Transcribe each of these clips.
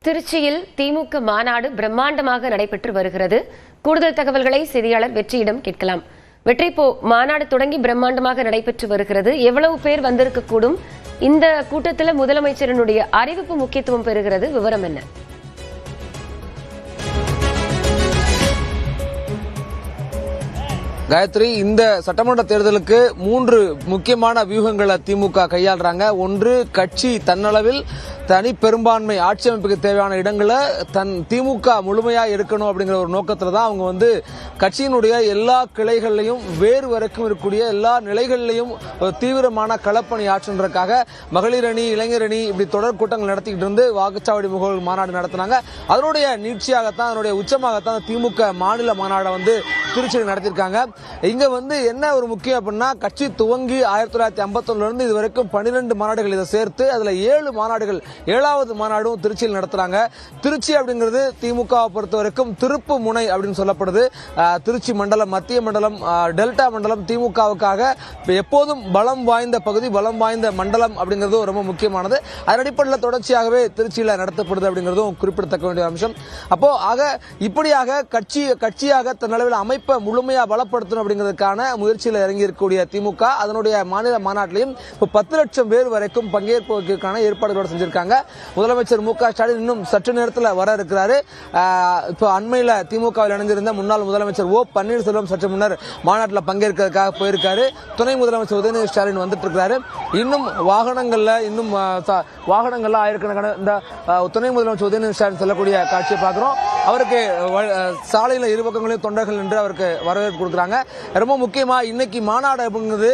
திருச்சியில் திமுக மாநாடு பிரம்மாண்டமாக நடைபெற்று வருகிறது. கூடுதல் தகவல்களை செய்தியாளர் வெற்றியிடம் கேட்கலாம். வெற்றி, இப்போ மாநாடு தொடங்கி பிரம்மாண்டமாக நடைபெற்று வருகிறது. எவ்வளவு பேர் வந்திருக்கக்கூடும்? இந்த கூட்டத்தில் முதலமைச்சரினுடைய அறிவிப்பு முக்கியத்துவம் பெறுகிறது. விவரம் என்ன? காயத்ரி, இந்த சட்டமன்ற தேர்தலுக்கு 3 முக்கியமான வியூகங்களை திமுக கையாளுறாங்க. ஒன்று, கட்சி தன்னளவில் தனி பெரும்பான்மை ஆட்சி அமைப்புக்கு தேவையான இடங்களை திமுக முழுமையா எடுக்கணும் அப்படிங்கிற ஒரு நோக்கத்துல தான் அவங்க கட்சியினுடைய எல்லா கிளைகள்லையும் வேறு வரைக்கும் இருக்கக்கூடிய எல்லா நிலைகள்லையும் ஒரு தீவிரமான களப்பணி ஆற்றுன்றதுக்காக மகளிர் அணி, இளைஞர் அணி இப்படி தொடர் கூட்டங்கள் நடத்திக்கிட்டு இருந்து வாக்குச்சாவடி முகவர்கள் மாநாடு நடத்தினாங்க. அதனுடைய நீட்சியாகத்தான், அதனுடைய உச்சமாகத்தான் திமுக மாநில மாநாடை திருச்சியில் நடத்திருக்காங்க. இங்க என்ன ஒரு முக்கியம் அப்படின்னா, கட்சி துவங்கி 1951 இருந்து இது வரைக்கும் 12 மாநாடுகள் இதை சேர்த்து அதுல 7 மாநாடுகள், 7வது மாநாடும் திருச்சியில் நடத்துறாங்க. திருச்சி அப்படிங்கிறது திமுகவை பொறுத்த வரைக்கும் திருப்பு முனை அப்படின்னு சொல்லப்படுது. திருச்சி மண்டலம், மத்திய மண்டலம், டெல்டா மண்டலம் திமுகவுக்காக எப்போதும் பலம் வாய்ந்த பகுதி, பலம் வாய்ந்த மண்டலம் அப்படிங்கிறது ரொம்ப முக்கியமானது. அதன் அடிப்படையில் தொடர்ச்சியாகவே திருச்சியில் நடத்தப்படுது அப்படிங்கிறதும் குறிப்பிடத்தக்க வேண்டிய அம்சம். அப்போ இப்படியாக கட்சியாக தன்னளவில் அமைப்பை முழுமையா பலப்படுத்தணும் அப்படிங்கிறதுக்கான முயற்சியில் இறங்கி இருக்கக்கூடிய திமுக அதனுடைய மாநில மாநாட்டிலையும் 10 லட்சம் பேர் வரைக்கும் பங்கேற்பதற்கான ஏற்பாடுகளோடு செஞ்சிருக்காங்க. முதலமைச்சர் மு க ஸ்டாலின் இன்னும் சற்று நேரத்தில் வர இருக்கிறாரு. இப்போ அண்மையில் திமுகவில் இணைந்திருந்த முன்னாள் முதலமைச்சர் ஓ பன்னீர்செல்வம் சற்று முன்னர் மாநாட்டில் பங்கேற்கிறதுக்காக போயிருக்காரு. துணை முதலமைச்சர் உதயநிதி ஸ்டாலின் வந்துட்டு இருக்காரு. இன்னும் வாகனங்கள்ல ஆயிரக்கணக்கான இந்த துணை முதலமைச்சர் உதயநிதி ஸ்டாலின் செல்லக்கூடிய காட்சியை பார்க்கிறோம். அவருக்கு சாலையில இருபக்கங்களையும் தொண்டர்கள் என்று அவருக்கு வரவேற்பு கொடுக்குறாங்க. ரொம்ப முக்கியமா இன்னைக்கு மாநாடு அப்படிங்கிறது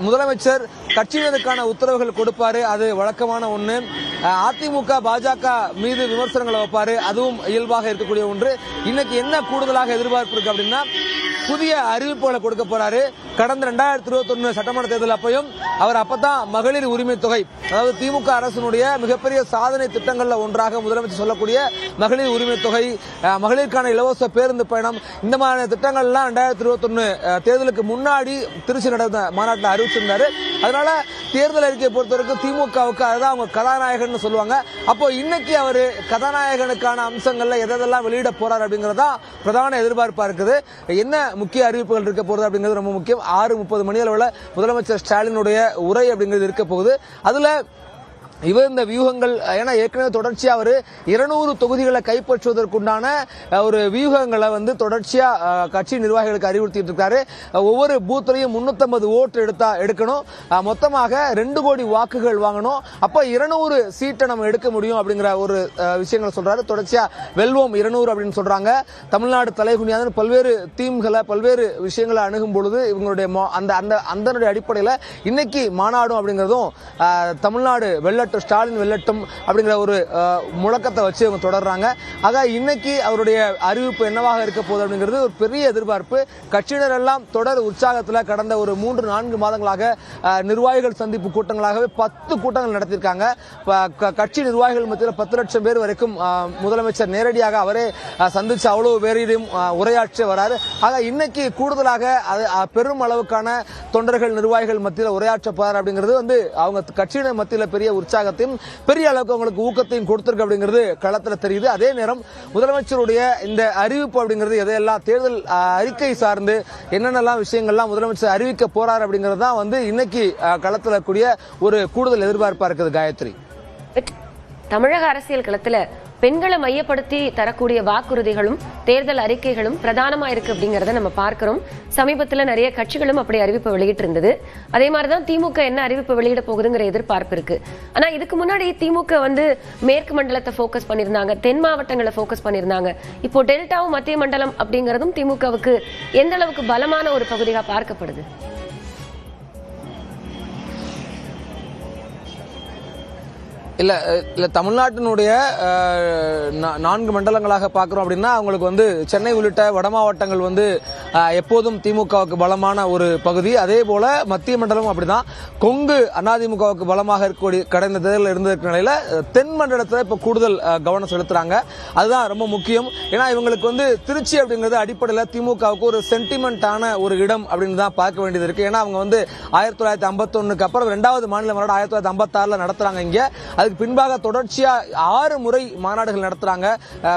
முதலமைச்சர் கட்சியினருக்கான உத்தரவுகள் கொடுப்பாரு, அது வழக்கமான ஒண்ணு. அதிமுக பாஜக மீது விமர்சனங்களை வைப்பாரு, அதுவும் இயல்பாக இருக்கக்கூடிய ஒன்று. இன்னைக்கு என்ன கூடுதலாக எதிர்பார்ப்பு இருக்கு அப்படின்னா, புதிய அறிவிப்புகளை கொடுக்க போறாரு. கடந்த 2021 சட்டமன்ற தேர்தல் அப்பையும் அவர் அப்பதான் மகளிர் உரிமை தொகை, அதாவது திமுக அரசினுடைய மிகப்பெரிய சாதனை திட்டங்கள்ல ஒன்றாக முதலமைச்சர் சொல்லக்கூடிய மகளிர் உரிமை தொகை, மகளிருக்கான இலவச பேருந்து பயணம், இந்த மாதிரி திட்டங்கள்லாம் 2021 தேர்தலுக்கு முன்னாடி திருச்சி நடந்த மாநாட்டில் அறிவிச்சிருந்தாரு. அதனால தேர்தல் அறிக்கையை பொறுத்தவரைக்கும் திமுகவுக்கு அதுதான் அவங்க கதாநாயகன் சொல்லுவாங்க. அப்போ இன்னைக்கு அவரு கதாநாயகனுக்கான அம்சங்கள்ல எதெல்லாம் வெளியிட போறாரு அப்படிங்கறதா பிரதான எதிர்பார்ப்பா இருக்குது. என்ன முக்கிய அறிவிப்புகள் இருக்க போறது அப்படிங்கிறது ரொம்ப முக்கியம். 6:30 மணி அளவுல முதலமைச்சர் ஸ்டாலினுடைய உரை அப்படிங்கிறது இருக்க போகுது. அதுல இந்த வியூகங்கள், ஏன்னா ஏற்கனவே தொடர்ச்சியா அவர் 200 தொகுதிகளை கைப்பற்றுவதற்குண்டான ஒரு வியூகங்களை தொடர்ச்சியா கட்சி நிர்வாகிகளுக்கு அறிவுறுத்திட்டு இருக்காரு. ஒவ்வொரு பூத்திலையும் 350 ஓட்டு எடுக்கணும், மொத்தமாக 2 கோடி வாக்குகள் வாங்கணும். அப்ப 200 சீட்டை நம்ம எடுக்க முடியும் அப்படிங்கிற ஒரு விஷயங்களை சொல்றாரு. தொடர்ச்சியா வெல்வோம் 200 அப்படின்னு சொல்றாங்க. தமிழ்நாடு தலைகுனியாத பல்வேறு தீம்களை, பல்வேறு விஷயங்களை அணுகும் பொழுது இவங்களுடைய அந்த அடிப்படையில் இன்னைக்கு மாநாடும் அப்படிங்கிறதும் தமிழ்நாடு வெள்ளட்டும், ஸ்டாலின் வெல்லட்டும் அப்படிங்கிற ஒரு முழக்கத்தை வச்சு அவங்க தொடர்றாங்க. ஆக இன்னைக்கு அவருடைய அறிவிப்பு என்னவாக இருக்க போகுது அப்படிங்கிறது ஒரு பெரிய எதிர்பார்ப்பு. கட்சியினர் எல்லாம் தொடர் உற்சாகத்தில் கடந்த ஒரு 3-4 மாதங்களாக நிர்வாகிகள் சந்திப்பு கூட்டங்களாகவே 10 கூட்டங்கள் நடத்தியிருக்காங்க. கட்சி நிர்வாகிகள் மத்தியில் 10 லட்சம் பேர் வரைக்கும் முதலமைச்சர் நேரடியாக அவரே சந்திச்சு அவ்வளவு பேரையும் உரையாற்றி வராரு. ஆக இன்னைக்கு கூடுதலாக பெரும் அளவுக்கான தொண்டர்கள், நிர்வாகிகள் மத்தியில் உரையாற்ற போறார் அப்படிங்கிறது அவங்க கட்சியினர் மத்தியில் பெரிய உற்சாகம், பெரிய அளவுக்கு அவங்களுக்கு ஊக்கத்தையும் கொடுத்திருக்கு அப்படிங்கிறது களத்தில் தெரியுது. அதே நேரம் முதலமைச்சருடைய இந்த அறிவிப்பு அப்படிங்கிறது எதையெல்லாம் தேர்தல் அறிக்கை சார்ந்து என்னென்னலாம் விஷயங்கள்லாம் முதலமைச்சர் அறிவிக்க போறார் அப்படிங்கிறது தான் இன்னைக்கு களத்தில் கூடிய ஒரு கூடுதல் எதிர்பார்ப்பா இருக்குது. காயத்ரி, தமிழக அரசியல் களத்துல பெண்களை மையப்படுத்தி தரக்கூடிய வாக்குறுதிகளும் தேர்தல் அறிக்கைகளும் பிரதானமா இருக்கு அப்படிங்கறத நம்ம பார்க்கிறோம். சமீபத்தில் நிறைய கட்சிகளும் அப்படி அறிவிப்பு வெளியிட்டு இருந்தது. அதே மாதிரிதான் திமுக என்ன அறிவிப்பு வெளியிட போகுதுங்கிற எதிர்பார்ப்பு இருக்கு. ஆனா இதுக்கு முன்னாடி திமுக மேற்கு மண்டலத்தை போக்கஸ் பண்ணிருந்தாங்க, தென் மாவட்டங்களை போக்கஸ் பண்ணிருந்தாங்க. இப்போ டெல்டாவும் மத்திய மண்டலம் அப்படிங்கறதும் திமுகவுக்கு எந்த அளவுக்கு பலமான ஒரு பகுதியாக பார்க்கப்படுது? இல்ல தமிழ்நாட்டினுடைய 4 மண்டலங்களாக பார்க்கிறோம் அப்படின்னா அவங்களுக்கு சென்னை உள்ளிட்ட வட மாவட்டங்கள் எப்போதும் திமுகவுக்கு பலமான ஒரு பகுதி. அதே போல மத்திய மண்டலம் அப்படிதான். கொங்கு அதிமுகவுக்கு பலமாக இருக்கக்கூடிய கடந்த தேர்தலில் இருந்திருக்கிற நிலையில தென் மண்டலத்தில் இப்ப கூடுதல் கவனம் செலுத்துறாங்க. அதுதான் ரொம்ப முக்கியம். ஏன்னா இவங்களுக்கு திருச்சி அப்படிங்கிறது அடிப்படையில் திமுகவுக்கு ஒரு சென்டிமெண்டான ஒரு இடம் அப்படின்னு தான் பார்க்க வேண்டியது இருக்கு. ஏன்னா அவங்க 1951 அப்புறம் 2வது மாநில மாநாடு 1956 நடத்துறாங்க. இங்க அதுக்கு அதற்கு பின்பாக தொடர்ச்சியா 6 முறை மாநாடுகள் நடத்துறாங்க.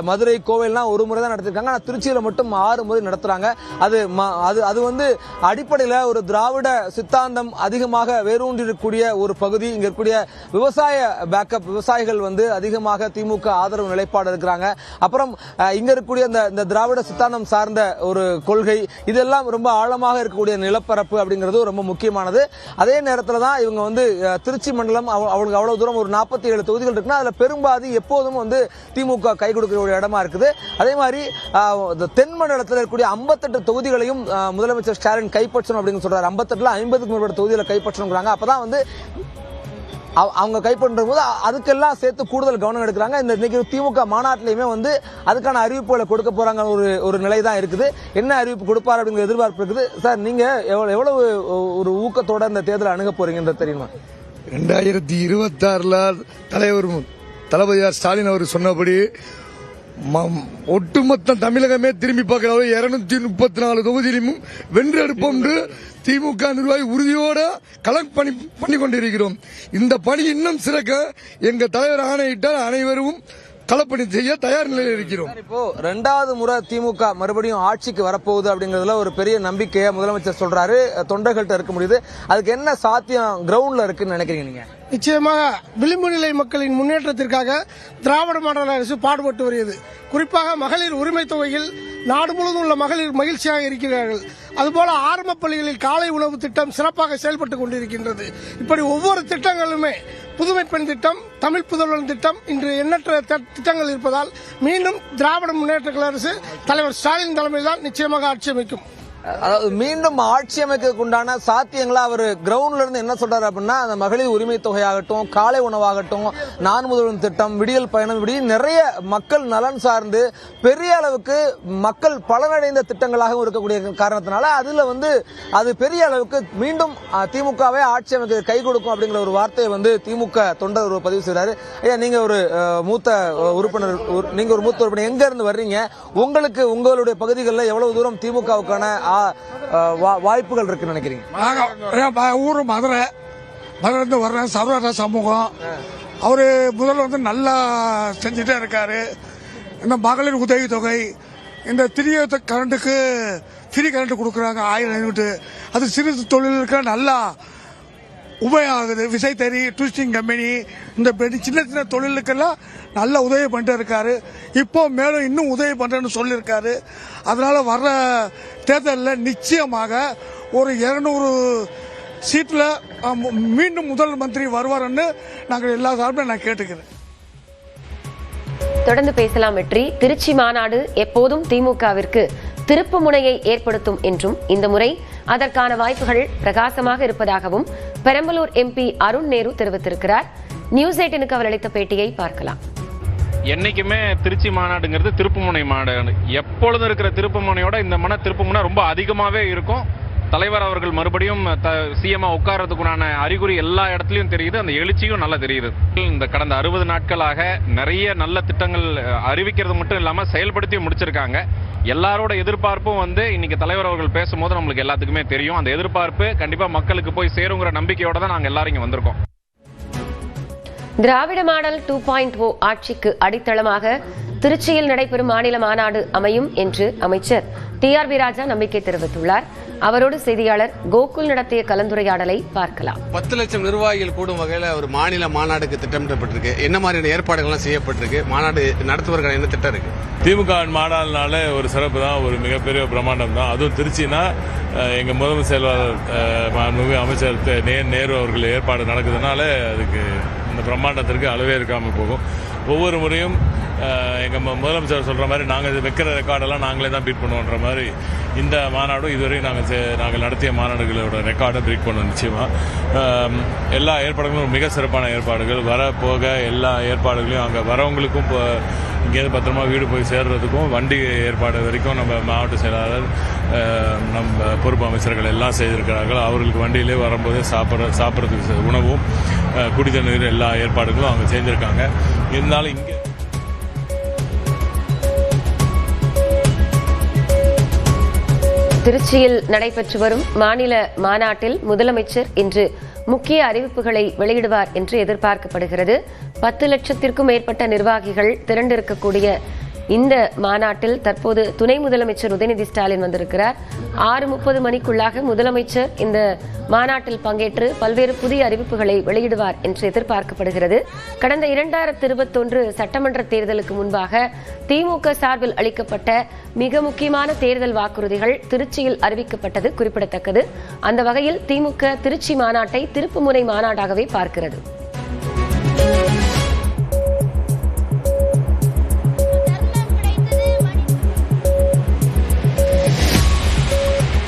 மதுரை, கோவைலாம் ஒரு முறை தான் நடத்திருக்காங்க. ஆனா திருச்சியில மட்டும் 6 முறை நடத்துறாங்க. அது வந்து அடிப்படையில ஒரு திராவிட சித்தாந்தம் அதிகமாக வேரூன்றிருக்கக்கூடிய ஒரு பகுதி. இங்க இருக்கக்கூடிய விவசாய பேக்கப் விவசாயிகள் வந்து அதிகமாக திமுக ஆதரவு நிலைப்பாடு இருக்கிறாங்க. அப்புறம் இங்க இருக்கக்கூடிய இந்த திராவிட சித்தாந்தம் சார்ந்த ஒரு கொள்கை இதெல்லாம் ரொம்ப ஆழமாக இருக்கக்கூடிய நிலப்பரப்பு அப்படிங்கிறது ரொம்ப முக்கியமானது. அதே நேரத்தில் தான் இவங்க வந்து திருச்சி மண்டலம் அவங்களுக்கு அவ்வளவு தூரம் ஒரு 47 தொகுதிகள் இருக்குன்னா அதுல பெரும்பாதி எப்போதும் வந்து திமுக கை கொடுக்கக்கூடிய இடமா இருக்குது. அதே மாதிரி தென் மண்டலத்தில் இருக்கக்கூடிய 58 தொகுதிகளையும் முதலமைச்சர் ஸ்டாலின் கைப்பற்றணும் அப்படின்னு சொல்றாரு. 58ல 50க்கும் மேற்பட்ட தொகுதிகளை கைப்பற்றணுங்கிறாங்க. அப்பதான் வந்து அவங்க கைப்பற்றும் போது அதுக்கெல்லாம் சேர்த்து கூடுதல் கவனம் எடுக்கிறாங்க. இன்னைக்கு திமுக மாநாட்டிலையுமே வந்து அதுக்கான அறிவிப்புகளை கொடுக்க போறாங்க ஒரு நிலை தான் இருக்குது. என்ன அறிவிப்பு கொடுப்பார் அப்படிங்கிற எதிர்பார்ப்பு இருக்குது. சார், நீங்க எவ்வளவு ஒரு ஊக்கத்தோட இந்த தேர்தலை அணுக போறீங்கன்றது தெரியுமா? 2026 தலைவர் தளபதியார் ஸ்டாலின் அவர் சொன்னபடி ஒட்டுமொத்த தமிழகமே திரும்பி பார்க்கிற 234 தொகுதியிலும் வென்றெடுப்போம் என்று திமுக நிர்வாகி உறுதியோட களம் பண்ணி கொண்டிருக்கிறோம். இந்த பணி இன்னும் சிறக்க எங்க தலைவர் ஆணையிட்டால் அனைவரும் களப்பணி செய்ய தயார் நிலையில் இருக்கிறோம். இப்போ 2வது முறை திமுக மறுபடியும் ஆட்சிக்கு வரப்போகுது அப்படிங்கறதுல ஒரு பெரிய நம்பிக்கையை முதலமைச்சர் சொல்றாரு. தொண்டர்கள்ட்ட இருக்க முடியுது. அதுக்கு என்ன சாத்தியம் கிரவுண்ட்ல இருக்குன்னு நினைக்கிறீங்க நீங்க? நிச்சயமாக விளிம்பு நிலை மக்களின் முன்னேற்றத்திற்காக திராவிட மாடல் அரசு பாடுபட்டு வருகிறது. குறிப்பாக மகளிர் உரிமை தொகையில் நாடு முழுவதும் உள்ள மகளிர் மகிழ்ச்சியாக இருக்கிறார்கள். அதுபோல ஆரம்ப பள்ளிகளில் காலை உணவு திட்டம் சிறப்பாக செயல்பட்டுக் கொண்டிருக்கின்றது. இப்படி ஒவ்வொரு திட்டங்களுமே புதுமை பெண் திட்டம், தமிழ் புதல்வன் திட்டம், இன்று எண்ணற்ற திட்டங்கள் இருப்பதால் மீண்டும் திராவிட முன்னேற்ற கழக அரசு தலைவர் ஸ்டாலின் தலைமையில் தான் நிச்சயமாக ஆட்சி அமைக்கும். அதாவது மீண்டும் ஆட்சி அமைக்கிறதுக்கு உண்டான சாத்தியங்களா அவர் கிரவுண்ட்ல இருந்து என்ன சொல்றாரு அப்படின்னா, அந்த மகளிர் உரிமை தொகையாகட்டும், காலை உணவாகட்டும், நான் முதல்வன் திட்டம், விடியல் பயணம், இப்படி நிறைய மக்கள் நலன் சார்ந்து பெரிய அளவுக்கு மக்கள் பலனடைந்த திட்டங்களாகவும் இருக்கக்கூடிய காரணத்தினால அதுல வந்து அது பெரிய அளவுக்கு மீண்டும் திமுகவே ஆட்சி அமைக்க கை கொடுக்கும் அப்படிங்கிற ஒரு வார்த்தையை வந்து திமுக தொண்டர் பதிவு செய்யறாரு. ஐயா, நீங்க ஒரு மூத்த உறுப்பினர், எங்க இருந்து வர்றீங்க? உங்களுக்கு உங்களுடைய பகுதிகளில் எவ்வளவு தூரம் திமுகவுக்கான வாய்ப்புகள் இருக்குன்னு நினைக்கிறீங்க? ஊரு மதுரை இருந்து வர்றேன். சர்வத சமூகம் அவரு முதல்ல வந்து நல்லா செஞ்சுட்டே இருக்காரு. இந்த மகளிர் உதவி தொகை, இந்த திரிய கரண்ட்டுக்கு ஃப்ரீ கரண்ட் கொடுக்குறாங்க 1000 யூனிட். அது சிறு தொழிலுக்கு நல்லா உபயோகாகுது. விசைத்தறி, டூரிஸ்டிங் கம்பெனி, இந்த சின்ன சின்ன தொழிலுக்கெல்லாம் நல்ல உதவி பண்ணிட்டு இருக்காரு. இப்போ மேலும் இன்னும் உதவி பண்றேன்னு சொல்லியிருக்காரு. அதனால வர்ற தேர்தலில் நிச்சயமாக ஒரு 200 சீட்ல மீண்டும் முதல் மந்திரி வருவார்னு நாங்கள் எல்லா சார்பிலும் நான் கேட்டுக்கிறேன். தொடர்ந்து பேசலாம். வெற்றி, திருச்சி மாநாடு எப்போதும் திமுகவிற்கு திருப்பு முனையை ஏற்படுத்தும் என்றும் இந்த முறை அதற்கான வாய்ப்புகள் பிரகாசமாக இருப்பதாகவும் பெரம்பலூர் எம்பி அருண் நேரு தெரிவித்திருக்கிறார். நியூஸ் 18க்கு அவர் அளித்த பேட்டியை பார்க்கலாம். என்னைக்குமே திருச்சி மாநாடுங்கிறது திருப்புமுனை மாநாடு. எப்பொழுதும் இருக்கிற திருப்புமுனையோட இந்த முனை திருப்புமுனை ரொம்ப அதிகமாகவே இருக்கும். தலைவர் அவர்கள் மறுபடியும் சிஎம்மா உட்கார்றதுக்குண்டான அறிகுறி எல்லா இடத்துலையும் தெரியுது. அந்த எழுச்சியும் நல்லா தெரியுது. இந்த கடந்த 60 நாட்களாக நிறைய நல்ல திட்டங்கள் அறிவிக்கிறது மட்டும் இல்லாமல் செயல்படுத்தி முடிச்சிருக்காங்க. எல்லாரோட எதிர்பார்ப்பும் வந்து இன்னைக்கு தலைவர் அவர்கள் பேசும்போது நம்மளுக்கு எல்லாத்துக்குமே தெரியும். அந்த எதிர்பார்ப்பு கண்டிப்பா மக்களுக்கு போய் சேருங்கிற நம்பிக்கையோட தான் நாங்கள் எல்லாரும் இங்க வந்திருக்கோம். திராவிட மாடல் 2.0 ஆட்சிக்கு அடித்தளமாக திருச்சியில் நடைபெறும் மாநில மாநாடு அமையும் என்று அமைச்சர் டிஆர்பி ராஜா நம்பிக்கை தெரிவித்துள்ளார். அவரோடு செய்தியாளர் கோகுல் நடத்திய கலந்துரையாடலை பார்க்கலாம். 10 லட்சம் நிர்வாகிகள் கூடும் வகையில் ஒரு மாநில மாநாடுக்கு திட்டமிடப்பட்டிருக்கு. என்ன மாதிரியான ஏற்பாடுகள்லாம் செய்யப்பட்டிருக்கு? மாநாடு நடத்துவதற்கான என்ன திட்டம் இருக்கு? திமுக மாநாடுனால ஒரு சிறப்பு தான், ஒரு மிகப்பெரிய பிரமாண்டம் தான். அதுவும் திருச்சினா எங்க முதல்வர் செயலாளர் அமைச்சர் நேரு அவர்கள் ஏற்பாடு நடக்குதுனால அதுக்கு இந்த பிரம்மாண்டத்திற்கு அளவே இருக்காமல் போகும். ஒவ்வொரு முறையும் எங்கள் முதலமைச்சர் சொல்கிற மாதிரி நாங்கள் வைக்கிற ரெக்கார்டெல்லாம் நாங்களே தான் பீட் பண்ணுவோன்ற மாதிரி இந்த மாநாடும் இதுவரையும் நாங்கள் நடத்திய மாநாடுகளோட ரெக்கார்டை பிரேக் பண்ணுவோம். நிச்சயமாக எல்லா ஏற்பாடுகளும் மிக சிறப்பான ஏற்பாடுகள். வர போக எல்லா ஏற்பாடுகளையும் அங்கே வரவங்களுக்கும் இங்கேருந்து பத்திரமா வீடு போய் சேர்றதுக்கும் வண்டி ஏற்பாடு வரைக்கும் நம்ம மாவட்ட செயலாளர் நம்ம பொறுப்பு அமைச்சர்கள் எல்லாம் செய்திருக்கிறார்கள். அவர்களுக்கு வண்டியிலே வரும்போதே சாப்பிட்றதுக்கு உணவும் குடித நீர் எல்லா ஏற்பாடுகளும் அவங்க செஞ்சுருக்காங்க. இருந்தாலும் இங்கே திருச்சியில் நடைபெற்று வரும் மாநில மாநாட்டில் முதலமைச்சர் இன்று முக்கிய அறிவிப்புகளை வெளியிடுவார் என்று எதிர்பார்க்கப்படுகிறது. 10 லட்சத்திற்கும் மேற்பட்ட நிர்வாகிகள் திரண்டிருக்கக்கூடிய இந்த மாநாட்டில் தற்போது துணை முதலமைச்சர் உதயநிதி ஸ்டாலின் வந்திருக்கிறார். 6:30 மணிக்குள்ளாக முதலமைச்சர் இந்த மாநாட்டில் பங்கேற்று பல்வேறு புதிய அறிவிப்புகளை வெளியிடுவார் என்று எதிர்பார்க்கப்படுகிறது. கடந்த 2021 சட்டமன்ற தேர்தலுக்கு முன்பாக திமுக சார்பில் அளிக்கப்பட்ட மிக முக்கியமான தேர்தல் வாக்குறுதிகள் திருச்சியில் அறிவிக்கப்பட்டது குறிப்பிடத்தக்கது. அந்த வகையில் திமுக திருச்சி மாநாட்டை திருப்புமுனை மாநாடாகவே பார்க்கிறது.